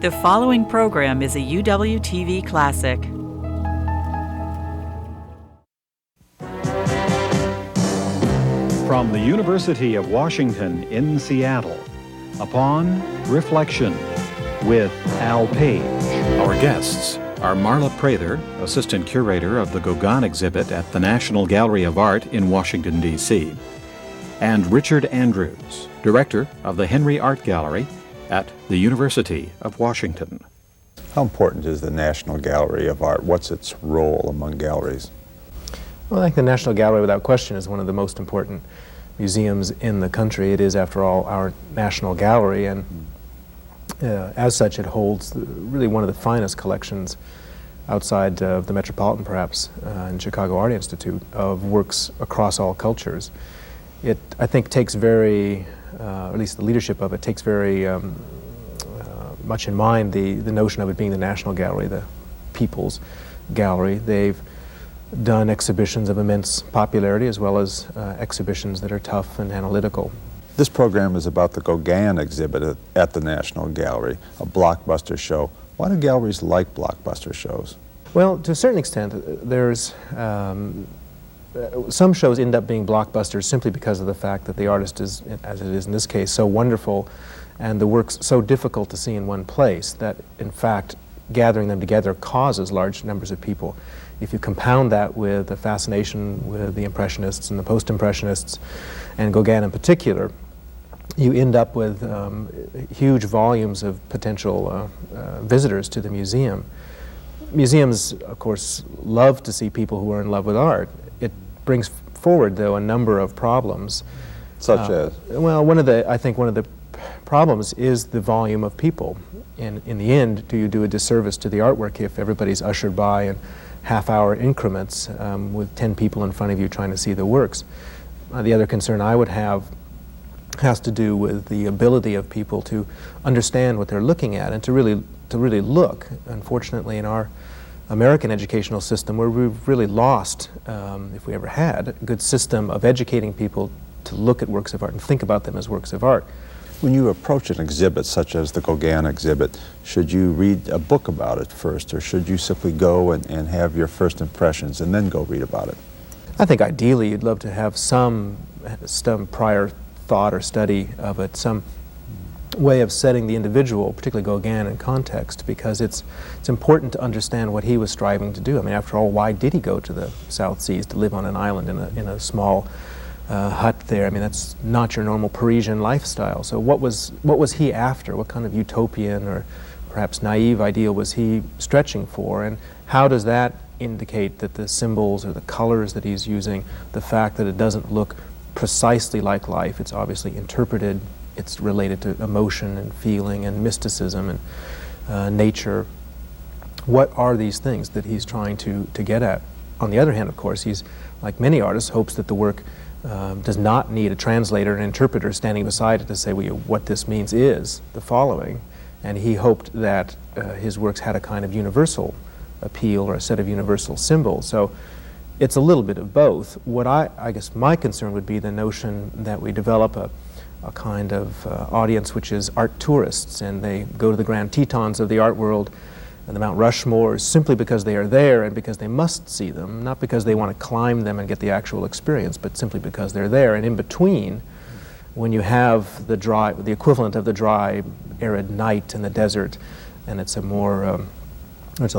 The following program is a UWTV classic. From the University of Washington in Seattle, Upon Reflection with Al Page. Our guests are Marla Prather, Assistant Curator of the Gauguin Exhibit at the National Gallery of Art in Washington, D.C., and Richard Andrews, Director of the Henry Art Gallery at the University of Washington. How important is the National Gallery of Art? What's its role among galleries? Well, I think the National Gallery, without question, is one of the most important museums in the country. It is, after all, our national gallery, and as such, it holds really one of the finest collections outside of the Metropolitan, perhaps, and Chicago Art Institute, of works across all cultures. It, I think, takes very, at least the leadership of it, takes very much in mind the notion of it being the National Gallery, the People's Gallery. They've done exhibitions of immense popularity as well as exhibitions that are tough and analytical. This program is about the Gauguin Exhibit at the National Gallery, a blockbuster show. Why do galleries like blockbuster shows? Well, to a certain extent, there's some shows end up being blockbusters simply because of the fact that the artist is, as it is in this case, so wonderful and the work's so difficult to see in one place that, in fact, gathering them together causes large numbers of people. If you compound that with the fascination with the Impressionists and the Post-Impressionists, and Gauguin in particular, you end up with huge volumes of potential visitors to the museum. Museums, of course, love to see people who are in love with art. It brings forward, though, a number of problems. Such as? Well, I think one of the problems is the volume of people. In the end, do you do a disservice to the artwork if everybody's ushered by in half-hour increments with 10 people in front of you trying to see the works? The other concern I would have has to do with the ability of people to understand what they're looking at and to really look. Unfortunately, in our American educational system, where we've really lost, if we ever had, a good system of educating people to look at works of art and think about them as works of art. When you approach an exhibit such as the Gauguin exhibit, should you read a book about it first, or should you simply go and have your first impressions and then go read about it? I think ideally you'd love to have some prior thought or study of it, some way of setting the individual, particularly Gauguin, in context, because it's important to understand what he was striving to do. I mean, after all, why did he go to the South Seas to live on an island in a small hut there? I mean, that's not your normal Parisian lifestyle. So what was he after? What kind of utopian or perhaps naive ideal was he stretching for? And how does that indicate that the symbols or the colors that he's using, the fact that it doesn't look precisely like life, it's obviously interpreted, it's related to emotion and feeling and mysticism and nature. What are these things that he's trying to get at? On the other hand, of course, he's, like many artists, hopes that the work does not need a translator, an interpreter standing beside it to say, well, what this means is the following. And he hoped that his works had a kind of universal appeal or a set of universal symbols. So it's a little bit of both. What I guess my concern would be the notion that we develop a kind of audience which is art tourists, and they go to the Grand Tetons of the art world and the Mount Rushmores simply because they are there and because they must see them, not because they want to climb them and get the actual experience, but simply because they're there. And in between, when you have the equivalent of the dry, arid night in the desert, and it's a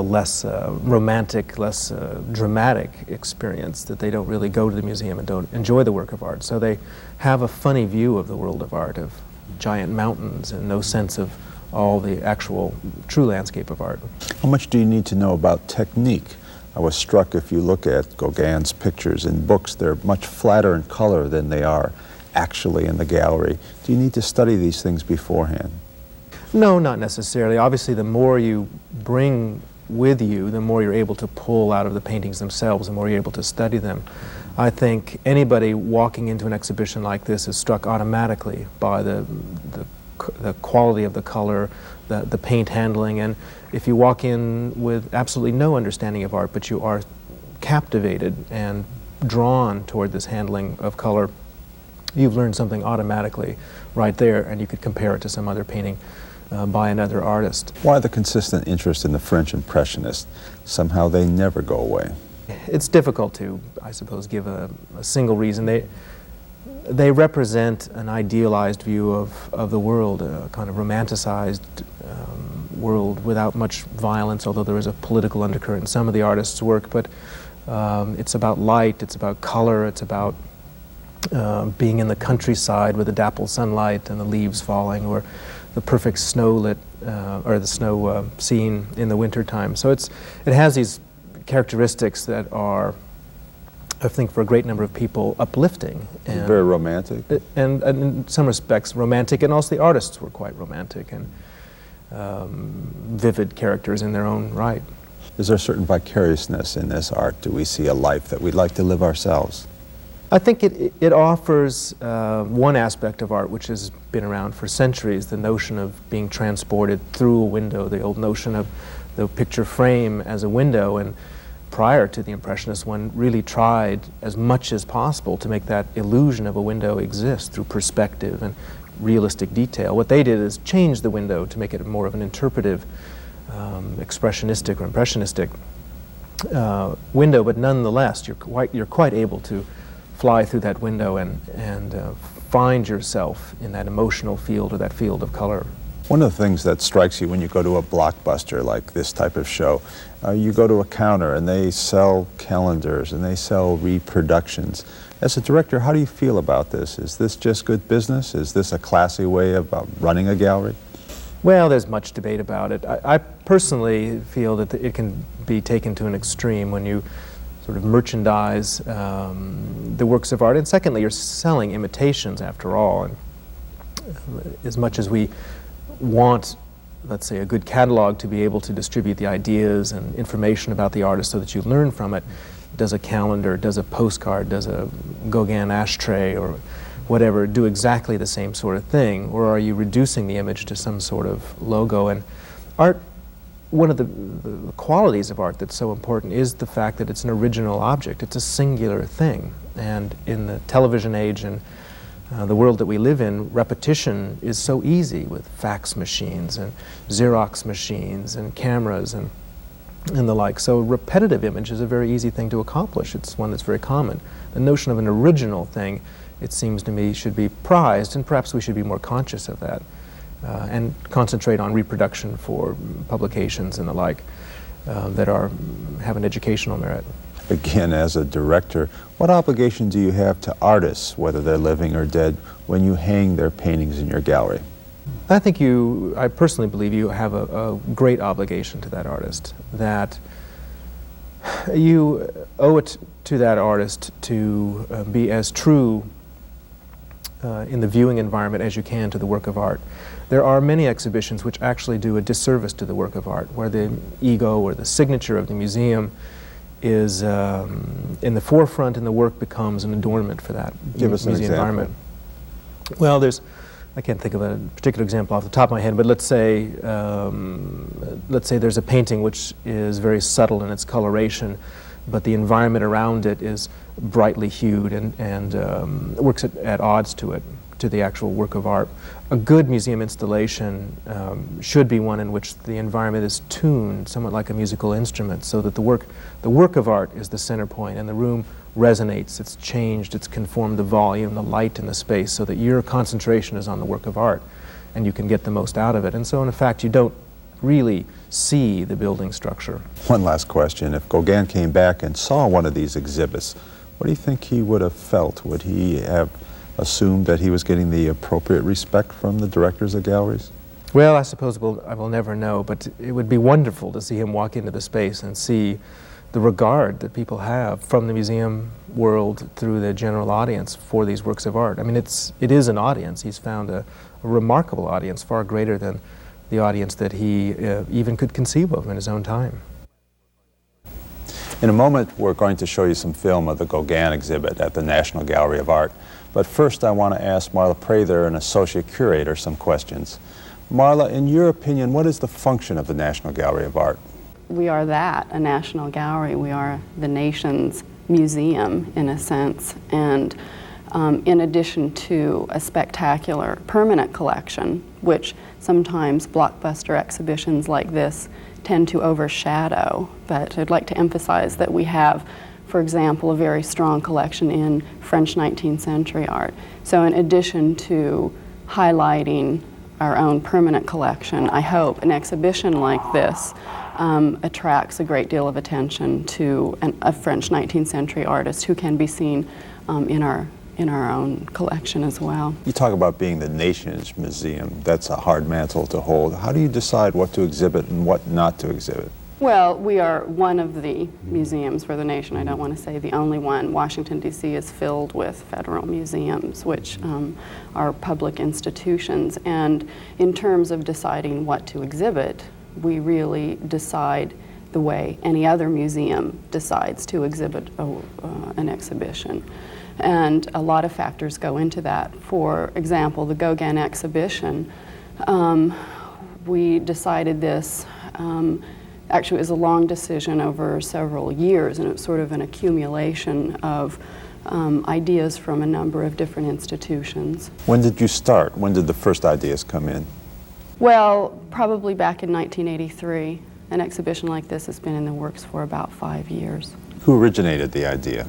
less romantic, less dramatic experience, that they don't really go to the museum and don't enjoy the work of art. So they have a funny view of the world of art, of giant mountains, and no sense of all the actual true landscape of art. How much do you need to know about technique? I was struck, if you look at Gauguin's pictures in books, they're much flatter in color than they are actually in the gallery. Do you need to study these things beforehand? No, not necessarily. Obviously, the more you bring with you, the more you're able to pull out of the paintings themselves, the more you're able to study them. I think anybody walking into an exhibition like this is struck automatically by the quality of the color, the paint handling, and if you walk in with absolutely no understanding of art, but you are captivated and drawn toward this handling of color, you've learned something automatically right there, and you could compare it to some other painting by another artist. Why the consistent interest in the French Impressionists? Somehow they never go away. It's difficult to, I suppose, give a single reason. They represent an idealized view of the world, a kind of romanticized world without much violence, although there is a political undercurrent in some of the artists' work. But it's about light, it's about color, it's about being in the countryside with the dappled sunlight and the leaves falling, or the perfect snow-lit, or the snow scene in the wintertime. So it has these characteristics that are, I think, for a great number of people, uplifting. And very romantic. And in some respects romantic, and also the artists were quite romantic and vivid characters in their own right. Is there a certain vicariousness in this art? Do we see a life that we'd like to live ourselves? I think it offers one aspect of art which has been around for centuries, the notion of being transported through a window, the old notion of the picture frame as a window. And prior to the Impressionists, one really tried as much as possible to make that illusion of a window exist through perspective and realistic detail. What they did is change the window to make it more of an interpretive, expressionistic or impressionistic window, but nonetheless you're quite able to fly through that window and find yourself in that emotional field or that field of color. One of the things that strikes you when you go to a blockbuster like this type of show, you go to a counter and they sell calendars and they sell reproductions. As a director, how do you feel about this? Is this just good business? Is this a classy way of running a gallery? Well, there's much debate about it. I personally feel that it can be taken to an extreme when you sort of merchandise the works of art. And secondly, you're selling imitations after all. And as much as we want, let's say, a good catalog to be able to distribute the ideas and information about the artist so that you learn from it, does a calendar, does a postcard, does a Gauguin ashtray or whatever do exactly the same sort of thing? Or are you reducing the image to some sort of logo? And art, one of the qualities of art that's so important is the fact that it's an original object. It's a singular thing. And in the television age and the world that we live in, repetition is so easy with fax machines and Xerox machines and cameras and the like. So repetitive image is a very easy thing to accomplish. It's one that's very common. The notion of an original thing, it seems to me, should be prized, and perhaps we should be more conscious of that and concentrate on reproduction for publications and the like that have an educational merit. Again, as a director, what obligation do you have to artists, whether they're living or dead, when you hang their paintings in your gallery? I personally believe you have a great obligation to that artist, that you owe it to that artist to be as true in the viewing environment as you can to the work of art. There are many exhibitions which actually do a disservice to the work of art, where the ego or the signature of the museum is in the forefront and the work becomes an adornment for that museum environment. Well, I can't think of a particular example off the top of my head, but let's say there's a painting which is very subtle in its coloration, but the environment around it is brightly hued and works at odds to the actual work of art. A good museum installation should be one in which the environment is tuned somewhat like a musical instrument, so that the work of art is the center point and the room resonates, it's changed, it's conformed the volume, the light, and the space, so that your concentration is on the work of art and you can get the most out of it. And so in fact you don't really see the building structure. One last question. If Gauguin came back and saw one of these exhibits, what do you think he would have felt? Would he have assumed that he was getting the appropriate respect from the directors of galleries? Well, I suppose I will never know, but it would be wonderful to see him walk into the space and see the regard that people have from the museum world through the general audience for these works of art. I mean, it is an audience. He's found a remarkable audience, far greater than the audience that he even could conceive of in his own time. In a moment, we're going to show you some film of the Gauguin exhibit at the National Gallery of Art. But first, I want to ask Marla Prather, an associate curator, some questions. Marla, in your opinion, what is the function of the National Gallery of Art? We are a national gallery. We are the nation's museum, in a sense. And in addition to a spectacular permanent collection, which sometimes blockbuster exhibitions like this tend to overshadow. But I'd like to emphasize that we have, for example, a very strong collection in French 19th century art. So in addition to highlighting our own permanent collection, I hope an exhibition like this attracts a great deal of attention to a French 19th century artist who can be seen in our own collection as well. You talk about being the nation's museum. That's a hard mantle to hold. How do you decide what to exhibit and what not to exhibit? Well, we are one of the museums for the nation. I don't want to say the only one. Washington, D.C. is filled with federal museums, which are public institutions. And in terms of deciding what to exhibit, we really decide the way any other museum decides to exhibit an exhibition. And a lot of factors go into that. For example, the Gauguin Exhibition, we decided this. Actually, it was a long decision over several years, and it was sort of an accumulation of ideas from a number of different institutions. When did you start? When did the first ideas come in? Well, probably back in 1983. An exhibition like this has been in the works for about 5 years. Who originated the idea?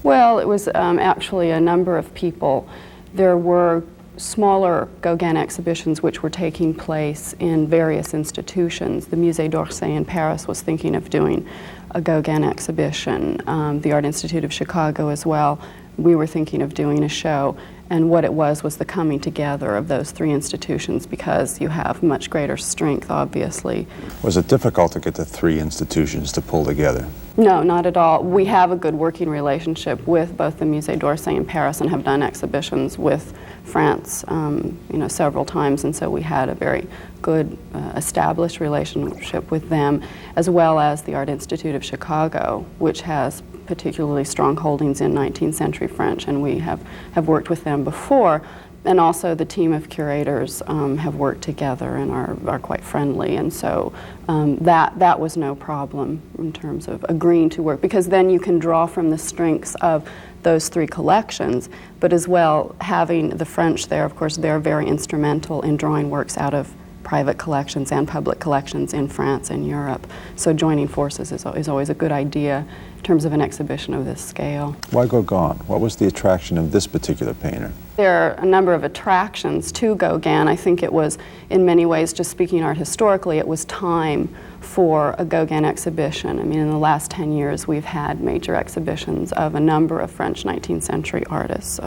Well, it was actually a number of people. There were smaller Gauguin exhibitions which were taking place in various institutions. The Musée d'Orsay in Paris was thinking of doing a Gauguin exhibition. The Art Institute of Chicago as well. We were thinking of doing a show. And what it was the coming together of those three institutions, because you have much greater strength, obviously. Was it difficult to get the three institutions to pull together? No, not at all. We have a good working relationship with both the Musée d'Orsay in Paris and have done exhibitions with France, several times, and so we had a very good established relationship with them, as well as the Art Institute of Chicago, which has particularly strong holdings in 19th century French, and we have worked with them before. And also the team of curators have worked together and are quite friendly, and so that was no problem in terms of agreeing to work, because then you can draw from the strengths of those three collections, but as well having the French there. Of course, they're very instrumental in drawing works out of private collections and public collections in France and Europe. So joining forces is always a good idea in terms of an exhibition of this scale. Why Gauguin? What was the attraction of this particular painter? There are a number of attractions to Gauguin. I think it was, in many ways, just speaking art historically, it was time for a Gauguin exhibition. I mean, in the last 10 years, we've had major exhibitions of a number of French 19th century artists.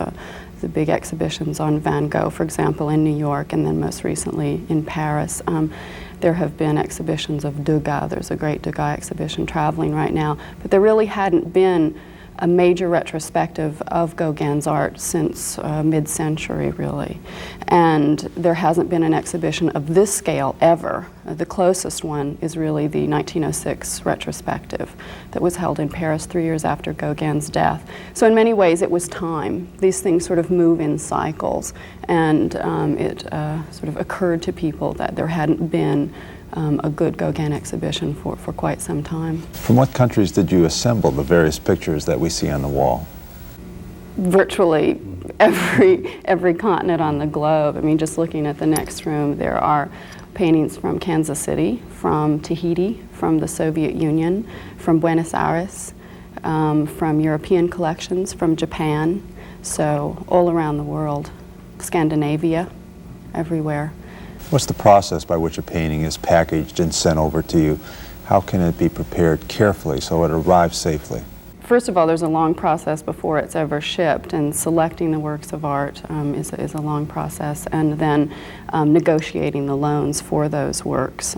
The big exhibitions on Van Gogh, for example, in New York, and then most recently in Paris. There have been exhibitions of Degas. There's a great Degas exhibition traveling right now, but there really hadn't been a major retrospective of Gauguin's art since mid-century, really. And there hasn't been an exhibition of this scale ever. The closest one is really the 1906 retrospective that was held in Paris 3 years after Gauguin's death. So in many ways it was time. These things sort of move in cycles, and it sort of occurred to people that there hadn't been a good Gauguin exhibition for quite some time. From what countries did you assemble the various pictures that we see on the wall? Virtually every continent on the globe. I mean, just looking at the next room, there are paintings from Kansas City, from Tahiti, from the Soviet Union, from Buenos Aires, from European collections, from Japan, so all around the world. Scandinavia, everywhere. What's the process by which a painting is packaged and sent over to you? How can it be prepared carefully so it arrives safely? First of all, there's a long process before it's ever shipped, and selecting the works of art is a long process, and then negotiating the loans for those works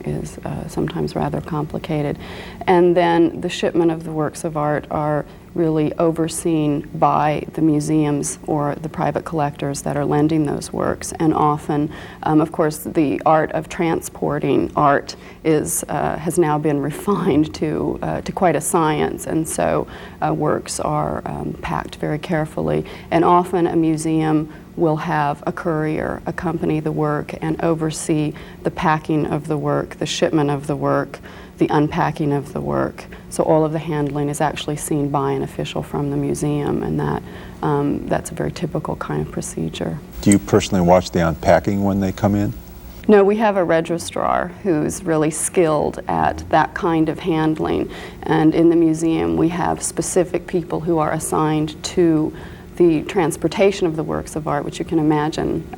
is sometimes rather complicated. And then the shipment of the works of art are really overseen by the museums or the private collectors that are lending those works. And often, of course, the art of transporting art has now been refined to quite a science, and so works are packed very carefully. And often a museum will have a courier accompany the work and oversee the packing of the work, the shipment of the work, the unpacking of the work. So all of the handling is actually seen by an official from the museum, and that's a very typical kind of procedure. Do you personally watch the unpacking when they come in? No, we have a registrar who's really skilled at that kind of handling, and in the museum we have specific people who are assigned to the transportation of the works of art, which you can imagine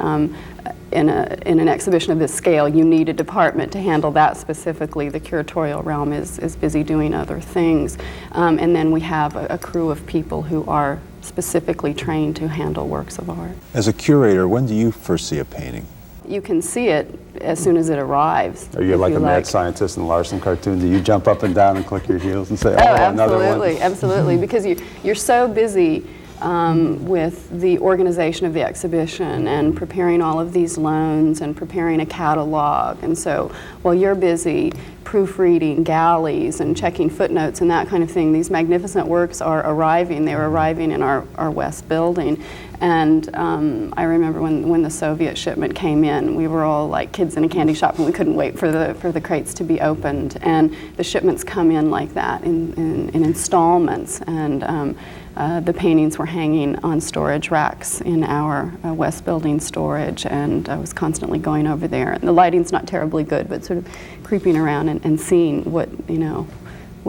in an exhibition of this scale, you need a department to handle that specifically. The curatorial realm is busy doing other things. And then we have a crew of people who are specifically trained to handle works of art. As a curator, when do you first see a painting? You can see it as soon as it arrives. Are you like a mad scientist in the Larson cartoon? Do you jump up and down and click your heels and say, oh, another one? Absolutely, absolutely, because you're so busy with the organization of the exhibition and preparing all of these loans and preparing a catalog. And so while you're busy proofreading galleys and checking footnotes and that kind of thing, these magnificent works are arriving. They were arriving in our West building. And I remember when the Soviet shipment came in, we were all like kids in a candy shop and we couldn't wait for the crates to be opened. And the shipments come in like that in installments. And the paintings were hanging on storage racks in our West Building storage, and I was constantly going over there. And the lighting's not terribly good, but sort of creeping around and seeing what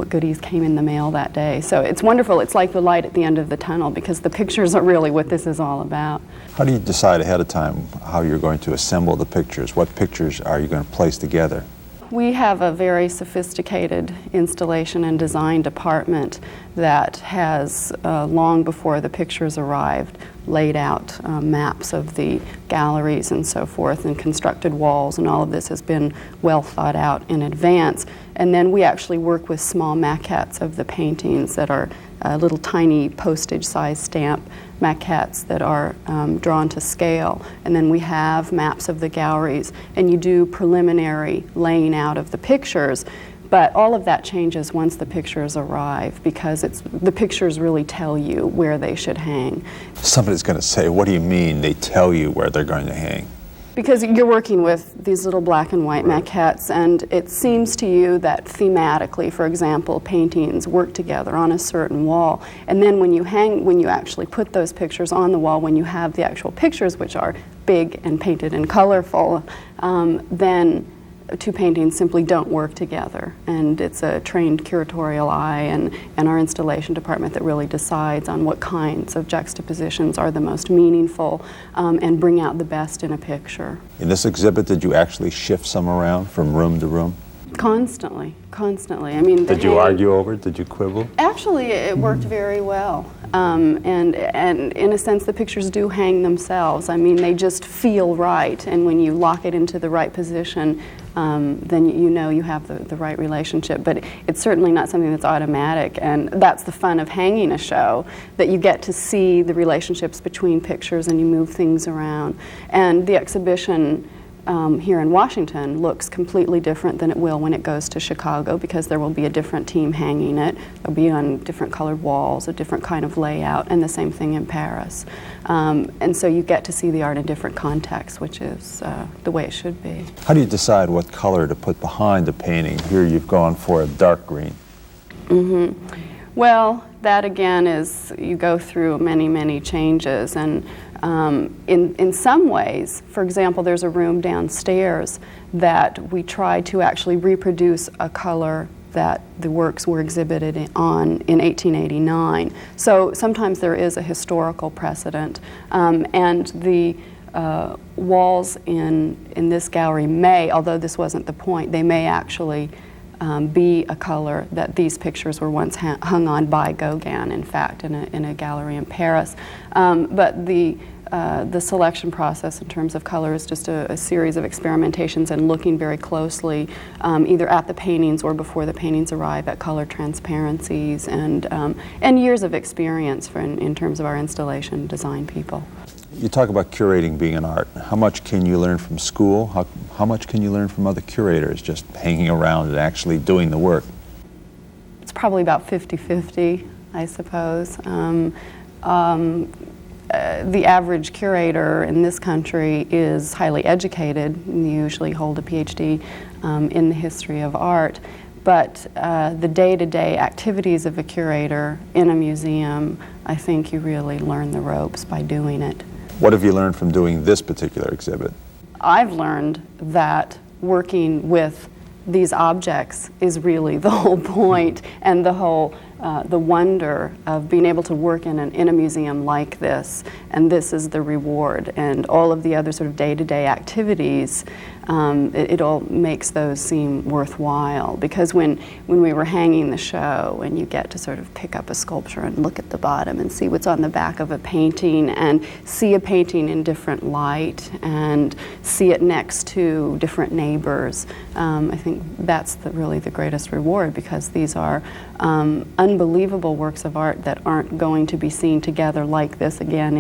goodies came in the mail that day. So it's wonderful. It's like the light at the end of the tunnel, because the pictures are really what this is all about. How do you decide ahead of time how you're going to assemble the pictures? What pictures are you going to place together? We have a very sophisticated installation and design department that has, long before the pictures arrived, laid out maps of the galleries and so forth, and constructed walls, and all of this has been well thought out in advance. And then we actually work with small maquettes of the paintings that are little tiny postage-sized stamp maquettes that are drawn to scale. And then we have maps of the galleries, and you do preliminary laying out of the pictures. But all of that changes once the pictures arrive, because the pictures really tell you where they should hang. Somebody's going to say, what do you mean they tell you where they're going to hang? Because you're working with these little black and white maquettes, and it seems to you that thematically, for example, paintings work together on a certain wall. And then when you actually put those pictures on the wall, when you have the actual pictures, which are big and painted and colorful, then two paintings simply don't work together. And it's a trained curatorial eye and our installation department that really decides on what kinds of juxtapositions are the most meaningful and bring out the best in a picture. In this exhibit, did you actually shift some around from room to room? Constantly, constantly. I mean, did you argue over it? Did you quibble? Actually, it worked very well. And in a sense, the pictures do hang themselves. I mean, they just feel right. And when you lock it into the right position, then you know you have the right relationship. But it's certainly not something that's automatic. And that's the fun of hanging a show, that you get to see the relationships between pictures and you move things around. And the exhibition here in Washington looks completely different than it will when it goes to Chicago, because there will be a different team hanging it. They'll be on different colored walls, a different kind of layout, and the same thing in Paris. And so you get to see the art in different contexts, which is the way it should be. How do you decide what color to put behind the painting? Here you've gone for a dark green. Well, that again is, you go through many, many changes, and in some ways, for example, there's a room downstairs that we tried to actually reproduce a color that the works were exhibited on in 1889. So sometimes there is a historical precedent, and the walls in this gallery may, although this wasn't the point, they may actually be a color that these pictures were once hung on by Gauguin, in fact, in a gallery in Paris. But the selection process in terms of color is just a series of experimentations and looking very closely, either at the paintings or before the paintings arrive, at color transparencies, and years of experience in terms of our installation design people. You talk about curating being an art. How much can you learn from school? How much can you learn from other curators just hanging around and actually doing the work? It's probably about 50-50, I suppose. The average curator in this country is highly educated. They usually hold a PhD in the history of art. But the day-to-day activities of a curator in a museum, I think you really learn the ropes by doing it. What have you learned from doing this particular exhibit? I've learned that working with these objects is really the whole point, and the whole the wonder of being able to work in a museum like this, and this is the reward, and all of the other sort of day-to-day activities, it all makes those seem worthwhile. Because when we were hanging the show, and you get to sort of pick up a sculpture and look at the bottom and see what's on the back of a painting, and see a painting in different light, and see it next to different neighbors, I think that's really the greatest reward, because these are unbelievable works of art that aren't going to be seen together like this again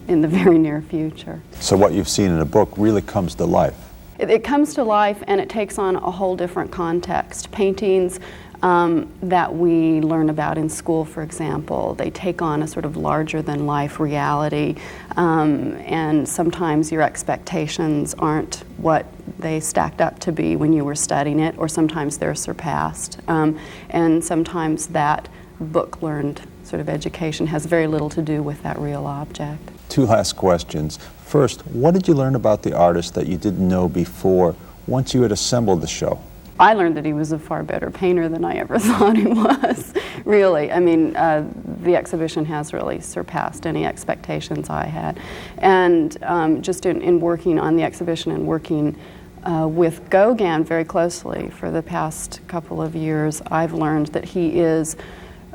in the very near future. So what you've seen in a book really comes to life. It comes to life, and it takes on a whole different context. Paintings that we learn about in school, for example, they take on a sort of larger-than-life reality, and sometimes your expectations aren't what they stacked up to be when you were studying it, or sometimes they're surpassed. And sometimes that book-learned sort of education has very little to do with that real object. Two last questions. First, what did you learn about the artist that you didn't know before once you had assembled the show? I learned that he was a far better painter than I ever thought he was, really. I mean, the exhibition has really surpassed any expectations I had. And just in working on the exhibition and working with Gauguin very closely for the past couple of years, I've learned that he is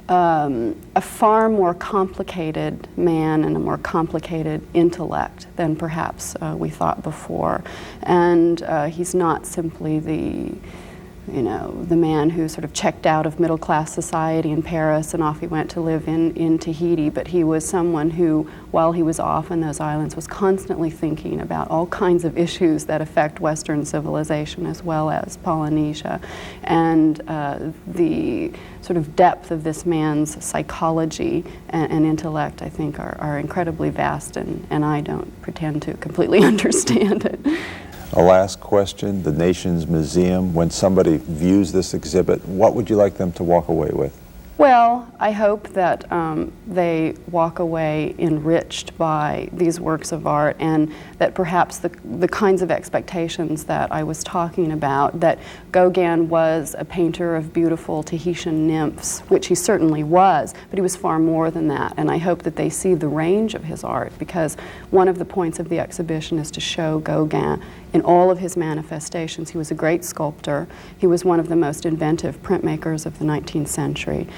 a far more complicated man and a more complicated intellect than perhaps we thought before. And he's not simply the man who sort of checked out of middle-class society in Paris and off he went to live in Tahiti, but he was someone who, while he was off in those islands, was constantly thinking about all kinds of issues that affect Western civilization as well as Polynesia. And the sort of depth of this man's psychology and intellect, I think, are incredibly vast, and I don't pretend to completely understand it. A last question, the Nation's Museum, when somebody views this exhibit, what would you like them to walk away with? Well, I hope that they walk away enriched by these works of art, and that perhaps the kinds of expectations that I was talking about, that Gauguin was a painter of beautiful Tahitian nymphs, which he certainly was, but he was far more than that. And I hope that they see the range of his art, because one of the points of the exhibition is to show Gauguin in all of his manifestations. He was a great sculptor. He was one of the most inventive printmakers of the 19th century.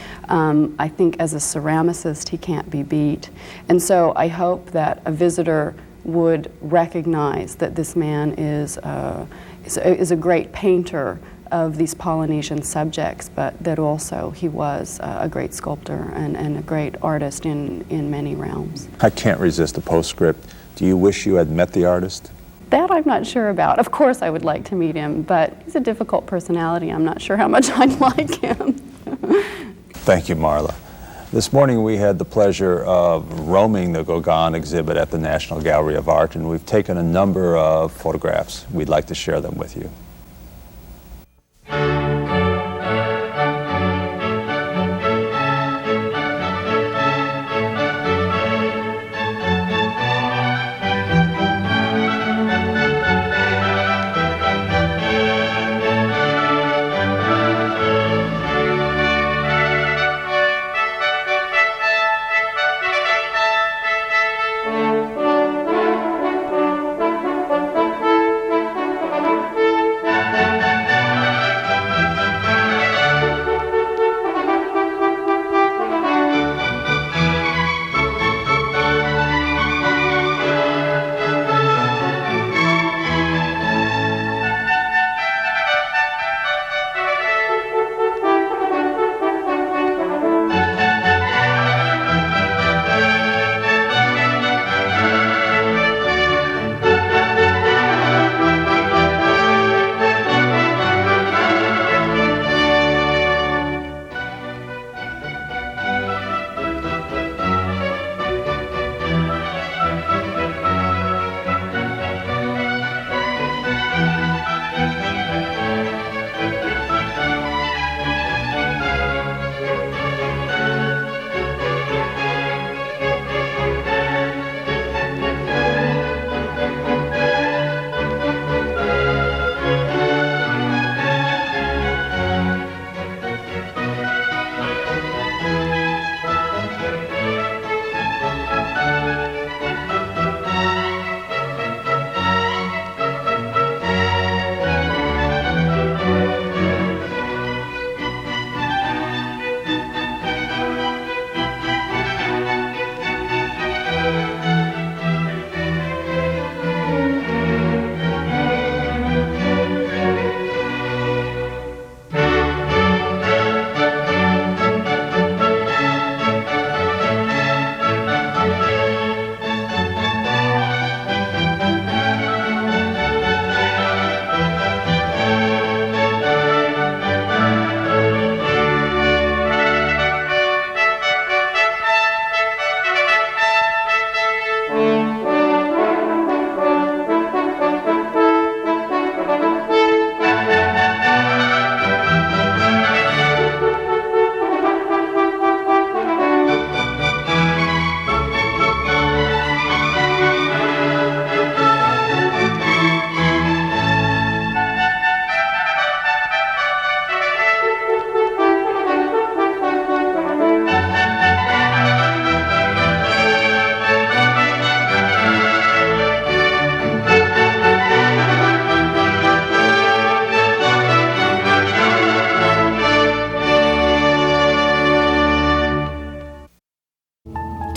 I think as a ceramicist, he can't be beat. And so I hope that a visitor would recognize that this man is a great painter of these Polynesian subjects, but that also he was a great sculptor and a great artist in many realms. I can't resist a postscript. Do you wish you had met the artist? That I'm not sure about. Of course I would like to meet him, but he's a difficult personality. I'm not sure how much I'd like him. Thank you, Marla. This morning we had the pleasure of roaming the Gauguin exhibit at the National Gallery of Art, and we've taken a number of photographs. We'd like to share them with you.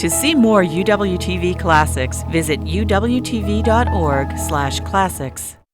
To see more UWTV classics, visit uwtv.org/classics.